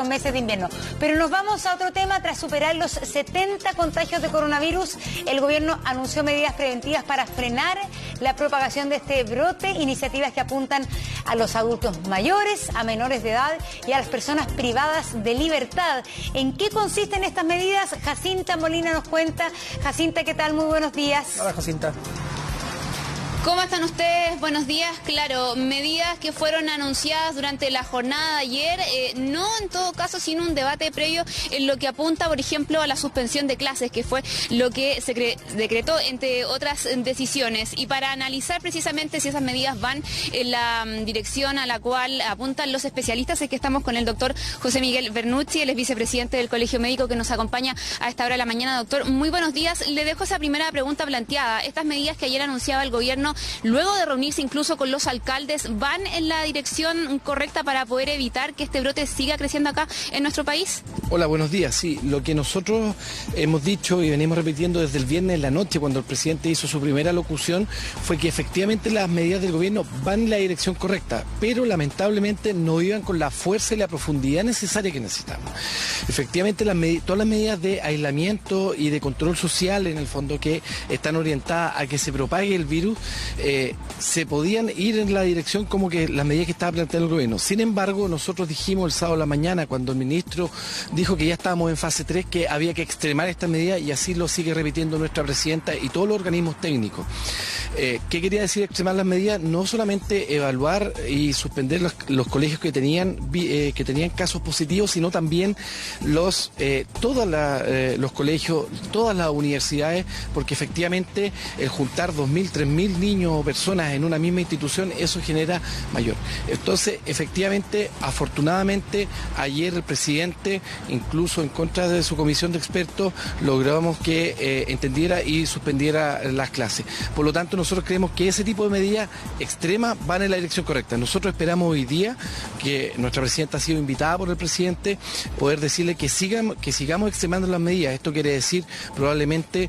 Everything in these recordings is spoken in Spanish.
estos meses de invierno. Pero nos vamos a otro tema. Tras superar los 70 contagios de coronavirus, el gobierno anunció medidas preventivas para frenar la propagación de este brote, iniciativas que apuntan a los adultos mayores, a menores de edad y a las personas privadas de libertad. ¿En qué consisten estas medidas? Jacinta Molina nos cuenta. Jacinta, ¿qué tal? Muy buenos días. Hola, Jacinta. ¿Cómo están ustedes? Buenos días. Claro, medidas que fueron anunciadas durante la jornada de ayer, no en todo caso sin un debate previo en lo que apunta, por ejemplo, a la suspensión de clases, que fue lo que se decretó entre otras decisiones. Y para analizar precisamente si esas medidas van en la dirección a la cual apuntan los especialistas, es que estamos con el doctor José Miguel Bernucci, él es vicepresidente del Colegio Médico, que nos acompaña a esta hora de la mañana. Doctor, muy buenos días. Le dejo esa primera pregunta planteada. Estas medidas que ayer anunciaba el gobierno, luego de reunirse incluso con los alcaldes, ¿van en la dirección correcta para poder evitar que este brote siga creciendo acá en nuestro país? Hola, buenos días. Sí, lo que nosotros hemos dicho y venimos repitiendo desde el viernes en la noche, cuando el presidente hizo su primera locución, fue que efectivamente las medidas del gobierno van en la dirección correcta, pero lamentablemente no iban con la fuerza y la profundidad necesaria que necesitamos. Efectivamente, todas las medidas de aislamiento y de control social, en el fondo, que están orientadas a que se propague el virus, se podían ir en la dirección como que las medidas que estaba planteando el gobierno. Sin embargo, nosotros dijimos el sábado a la mañana, cuando el ministro dijo que ya estábamos en fase 3, que había que extremar esta medida, y así lo sigue repitiendo nuestra presidenta y todos los organismos técnicos. ¿Qué quería decir extremar las medidas? No solamente evaluar y suspender los colegios que tenían casos positivos, sino también los colegios, todas las universidades, porque efectivamente el juntar 2.000, 3.000 niños o personas en una misma institución, eso genera mayor. Entonces, efectivamente, afortunadamente, ayer el presidente, incluso en contra de su comisión de expertos, logramos que entendiera y suspendiera las clases. Por lo tanto, nosotros creemos que ese tipo de medidas extremas van en la dirección correcta. Nosotros esperamos hoy día, que nuestra presidenta ha sido invitada por el presidente, poder decirle que sigamos extremando las medidas. Esto quiere decir probablemente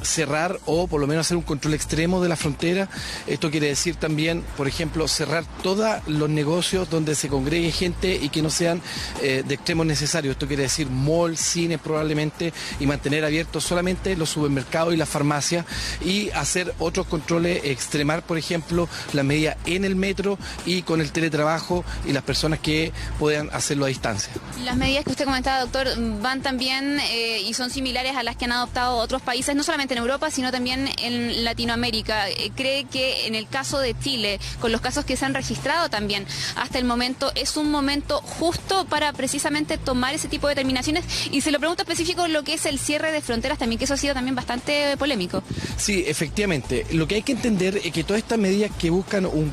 cerrar o por lo menos hacer un control extremo de la frontera. Esto quiere decir también, por ejemplo, cerrar todos los negocios donde se congregue gente y que no sean de extremos necesarios. Esto quiere decir mall, cine probablemente, y mantener abiertos solamente los supermercados y las farmacias, y hacer otros controles, extremar, por ejemplo, las medidas en el metro y con el teletrabajo y las personas que puedan hacerlo a distancia. Las medidas que usted comentaba, doctor, van también y son similares a las que han adoptado otros países, no solamente en Europa, sino también en Latinoamérica. ¿Cree que en el caso de Chile, con los casos que se han registrado también hasta el momento, es un momento justo para precisamente tomar ese tipo de determinaciones? Y se lo pregunto específico lo que es el cierre de fronteras también, que eso ha sido también bastante polémico. Sí, efectivamente. Lo que hay que entender es que todas estas medidas que buscan un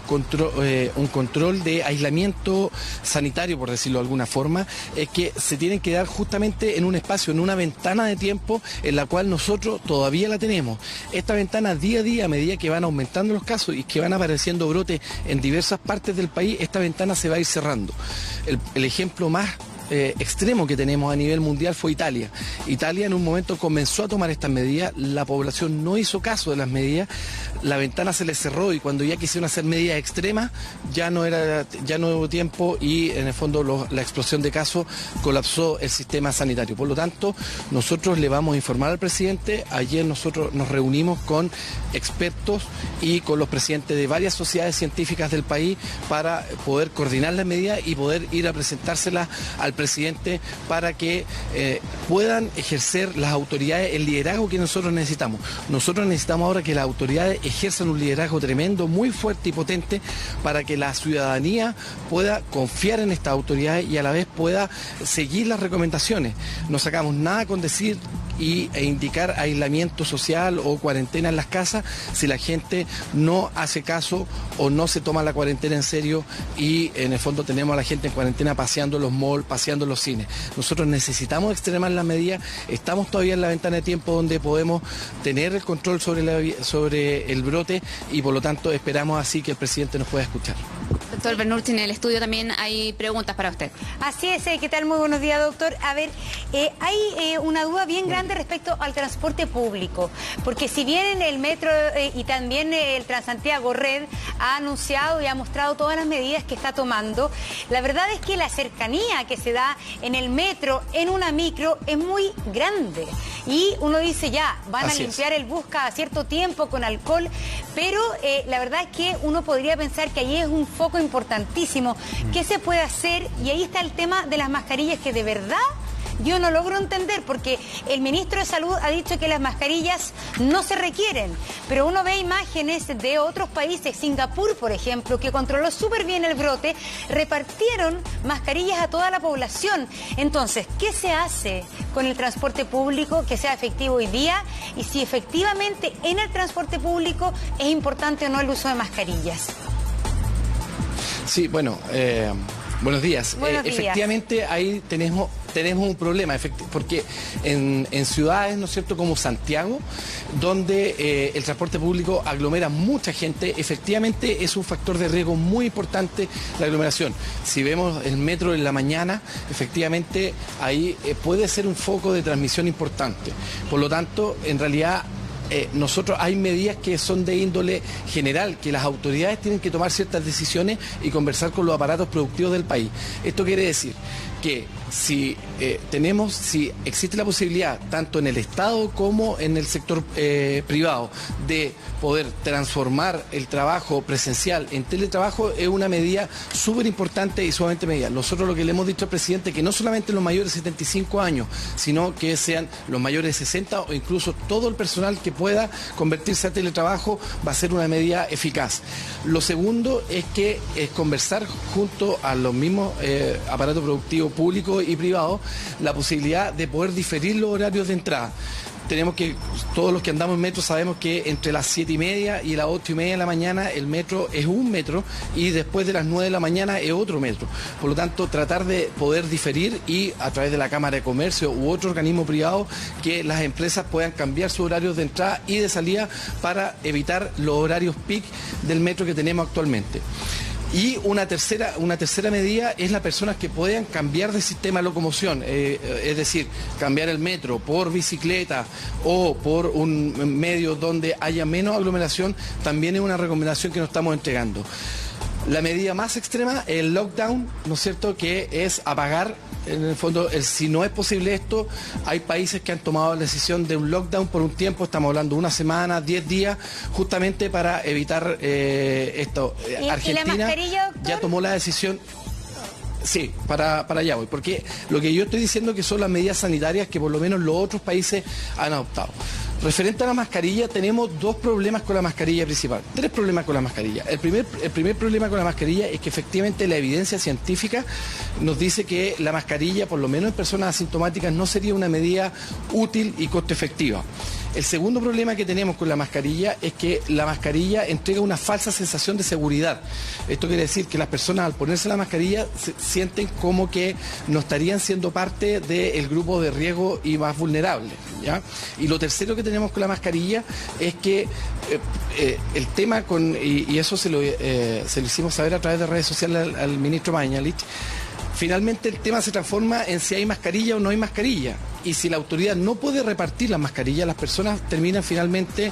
control de aislamiento sanitario, por decirlo de alguna forma, es que se tienen que dar justamente en un espacio, en una ventana de tiempo en la cual nosotros todavía la tenemos. Esta ventana día a día, a medida que van aumentando los casos y que van apareciendo brotes en diversas partes del país, esta ventana se va a ir cerrando. El ejemplo más extremo que tenemos a nivel mundial fue Italia. Italia en un momento comenzó a tomar estas medidas, la población no hizo caso de las medidas, la ventana se les cerró, y cuando ya quisieron hacer medidas extremas ya no hubo tiempo, y en el fondo la explosión de casos colapsó el sistema sanitario. Por lo tanto, nosotros le vamos a informar al presidente. Ayer nosotros nos reunimos con expertos y con los presidentes de varias sociedades científicas del país para poder coordinar las medidas y poder ir a presentárselas al presidente para que puedan ejercer las autoridades el liderazgo que nosotros necesitamos. Nosotros necesitamos ahora que las autoridades ejerzan un liderazgo tremendo, muy fuerte y potente, para que la ciudadanía pueda confiar en estas autoridades y a la vez pueda seguir las recomendaciones. No sacamos nada con decir e indicar aislamiento social o cuarentena en las casas si la gente no hace caso o no se toma la cuarentena en serio, y en el fondo tenemos a la gente en cuarentena paseando en los malls, paseando en los cines. Nosotros necesitamos extremar las medidas, estamos todavía en la ventana de tiempo donde podemos tener el control sobre el brote, y por lo tanto esperamos así que el presidente nos pueda escuchar. Doctor Bernurchi, en el estudio también hay preguntas para usted. Así es, ¿qué tal? Muy buenos días, doctor. A ver, hay una duda bien grande respecto al transporte público, porque si bien el metro y también el Transantiago Red ha anunciado y ha mostrado todas las medidas que está tomando, la verdad es que la cercanía que se da en el metro, en una micro, es muy grande. Y uno dice, ya, van a limpiar el bus cada cierto tiempo con alcohol, pero la verdad es que uno podría pensar que ahí es un foco importantísimo. ¿Qué se puede hacer? Y ahí está el tema de las mascarillas, que de verdad yo no logro entender, porque el ministro de Salud ha dicho que las mascarillas no se requieren, pero uno ve imágenes de otros países, Singapur, por ejemplo, que controló súper bien el brote, repartieron mascarillas a toda la población. Entonces, ¿qué se hace con el transporte público que sea efectivo hoy día? Y si efectivamente en el transporte público es importante o no el uso de mascarillas. Sí, bueno, buenos días. Buenos días. Efectivamente, ahí tenemos un problema, porque en ciudades, ¿no es cierto?, como Santiago, donde el transporte público aglomera mucha gente, efectivamente es un factor de riesgo muy importante la aglomeración. Si vemos el metro en la mañana, efectivamente ahí puede ser un foco de transmisión importante. Por lo tanto, en realidad, nosotros hay medidas que son de índole general, que las autoridades tienen que tomar ciertas decisiones y conversar con los aparatos productivos del país. Esto quiere decir que si existe la posibilidad, tanto en el Estado como en el sector privado, de poder transformar el trabajo presencial en teletrabajo, es una medida súper importante y sumamente medida. Nosotros lo que le hemos dicho al presidente, que no solamente los mayores de 75 años, sino que sean los mayores de 60 o incluso todo el personal que pueda convertirse a teletrabajo, va a ser una medida eficaz. Lo segundo es que conversar junto a los mismos aparatos productivos públicos y privados la posibilidad de poder diferir los horarios de entrada. Todos los que andamos en metro sabemos que entre las 7:30 y las 8:30 de la mañana el metro es un metro y después de las 9 de la mañana es otro metro. Por lo tanto, tratar de poder diferir y a través de la Cámara de Comercio u otro organismo privado que las empresas puedan cambiar sus horarios de entrada y de salida para evitar los horarios peak del metro que tenemos actualmente. Y una tercera medida es las personas que puedan cambiar de sistema de locomoción, es decir, cambiar el metro por bicicleta o por un medio donde haya menos aglomeración, también es una recomendación que nos estamos entregando. La medida más extrema, el lockdown, ¿no es cierto?, que es apagar, en el fondo, si no es posible esto, hay países que han tomado la decisión de un lockdown por un tiempo, estamos hablando de una semana, 10 días, justamente para evitar esto. Argentina ¿Y la mascarilla, doctor? Ya tomó la decisión. Sí, para allá voy, porque lo que yo estoy diciendo que son las medidas sanitarias que por lo menos los otros países han adoptado. Referente a la mascarilla, tenemos dos problemas con la mascarilla principal, tres problemas con la mascarilla. El primer problema con la mascarilla es que efectivamente la evidencia científica nos dice que la mascarilla, por lo menos en personas asintomáticas, no sería una medida útil y costo efectiva. El segundo problema que tenemos con la mascarilla es que la mascarilla entrega una falsa sensación de seguridad. Esto quiere decir que las personas al ponerse la mascarilla sienten como que no estarían siendo parte del grupo de riesgo y más vulnerable, ¿ya? Y lo tercero que tenemos con la mascarilla es que el tema y eso se lo hicimos saber a través de redes sociales al ministro Mañalich. Finalmente el tema se transforma en si hay mascarilla o no hay mascarilla. Y si la autoridad no puede repartir las mascarillas, las personas terminan finalmente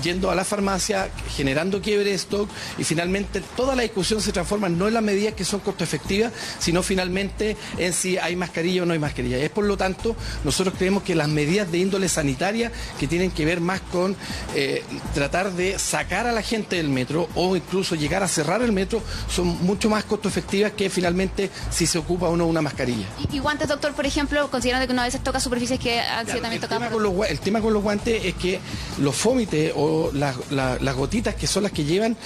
yendo a la farmacia, generando quiebre de stock, y finalmente toda la discusión se transforma no en las medidas que son costo efectivas, sino finalmente en si hay mascarilla o no hay mascarilla. Y es por lo tanto, nosotros creemos que las medidas de índole sanitaria, que tienen que ver más con tratar de sacar a la gente del metro o incluso llegar a cerrar el metro, son mucho más costo efectivas que finalmente si se ocupa o no una mascarilla. ¿Y guantes, doctor, por ejemplo, considerando que uno a veces toca superficies que han sido también tocadas? El tema con los guantes es que los fómites o las gotitas que son las que llevan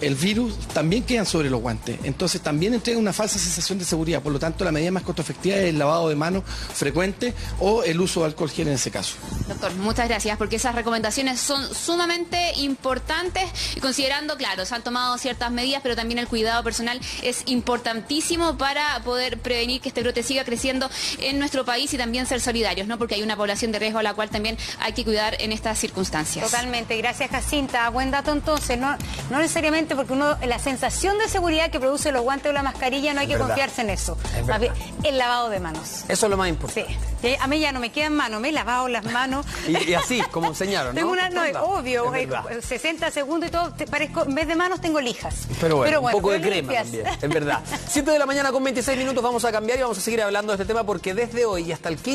el virus también quedan sobre los guantes. Entonces también entrega una falsa sensación de seguridad. Por lo tanto, la medida más costo efectiva es el lavado de manos frecuente o el uso de alcohol gel en ese caso. Doctor, muchas gracias, porque esas recomendaciones son sumamente importantes y considerando, claro, se han tomado ciertas medidas, pero también el cuidado personal es importantísimo para poder prevenir que este brote siga creciendo en nuestro país y también ser solidario. solidarios, ¿no? Porque hay una población de riesgo a la cual también hay que cuidar en estas circunstancias. Totalmente, gracias Jacinta. Buen dato entonces, no necesariamente porque la sensación de seguridad que produce los guantes o la mascarilla no hay que confiarse en eso. Más bien, el lavado de manos. Eso es lo más importante. Sí. A mí ya no me quedan manos, me he lavado las manos. Y así, como enseñaron, ¿no? Tengo obvio, 60 segundos y todo, parezco, en vez de manos tengo lijas. Pero bueno, un poco de crema también, es verdad. 7 de la mañana con 26 minutos vamos a cambiar y vamos a seguir hablando de este tema porque desde hoy y hasta el 15